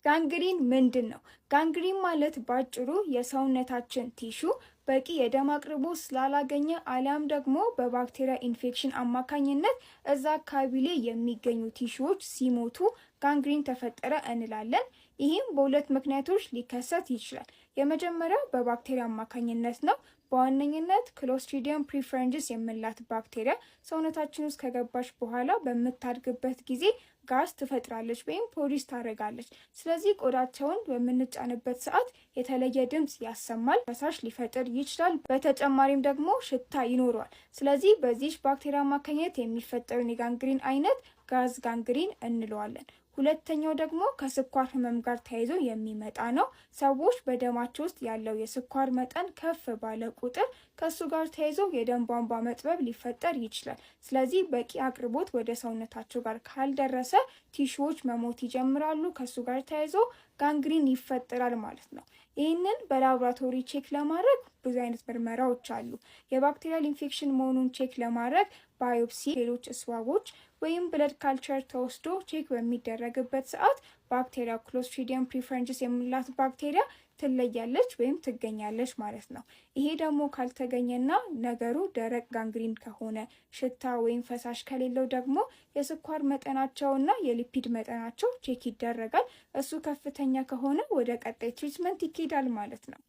ጋንግሪን ምንድን ነው? ጋንግሪን ማለት ባጭሩ የሰውነታችን ቲሹ በቂ የደም አቅርቦት ስላላገኘ አሊያም ደግሞ በባክቴሪያ ኢንፌክሽን አማካኝነት እዛ አካባቢ ላይ የሚገኙ ቲሹዎች ሲሞቱ ጋንግሪን ተፈጠረ እንላለን። ይህም በሁለት ምክንያቶች ሊከሰት ይችላል። የመጀመሪያው በባክቴሪያ አማካኝነት ነው። በዋነኝነት ክሎስትሪዲየም ፕሪፈረንጅስ የምንላት ባክቴሪያ ሰውነታችን ውስጥ ከገባች በኋላ በምታድግበት ጊዜ ጋዝ ትፈጥራለች ወይም ፕሮዲስ ታደርጋለች። ስለዚህ ቆዳቸውን በምንጫንበት ሰዓት የተለየ ድምፅ ያሰማል፣ ፈሳሽ ሊፈጥር ይችላል። በተጨማሪም ደግሞ ሽታ ይኖረዋል። ስለዚህ በዚህ ባክቴሪያ አማካኝነት የሚፈጠርን የጋንግሪን አይነት ጋዝ ጋንግሪን እንለዋለን። ሁለተኛው ደግሞ ከስኳር ህመም ጋር ተያይዞ የሚመጣ ነው። ሰዎች በደማቸው ውስጥ ያለው የስኳር መጠን ከፍ ባለ ቁጥር ከሱ ጋር ተያይዞ የደም ቧንቧ መጥበብ ሊፈጠር ይችላል። ስለዚህ በቂ አቅርቦት ወደ ሰውነታቸው ጋር ካልደረሰ ቲሹዎች መሞት ይጀምራሉ። ከሱ ጋር ተያይዞ ጋንግሪን ይፈጠራል ማለት ነው። ይህንን በላቦራቶሪ ቼክ ለማድረግ ብዙ አይነት ምርመራዎች አሉ። የባክቴሪያል ኢንፌክሽን መሆኑን ቼክ ለማድረግ ባዮፕሲ፣ ሌሎች እስዋቦች ወይም ብለድ ካልቸር ተወስዶ ቼክ በሚደረግበት ሰዓት ባክቴሪያ ክሎስትሪዲየም ፕሪፈረንጅስ የምንላት ባክቴሪያ ትለያለች ወይም ትገኛለች ማለት ነው። ይሄ ደግሞ ካልተገኘና ነገሩ ደረቅ ጋንግሪን ከሆነ፣ ሽታ ወይም ፈሳሽ ከሌለው ደግሞ የስኳር መጠናቸውና የሊፒድ መጠናቸው ቼክ ይደረጋል። እሱ ከፍተኛ ከሆነ ወደ ቀጣይ ትሪትመንት ይኬዳል ማለት ነው።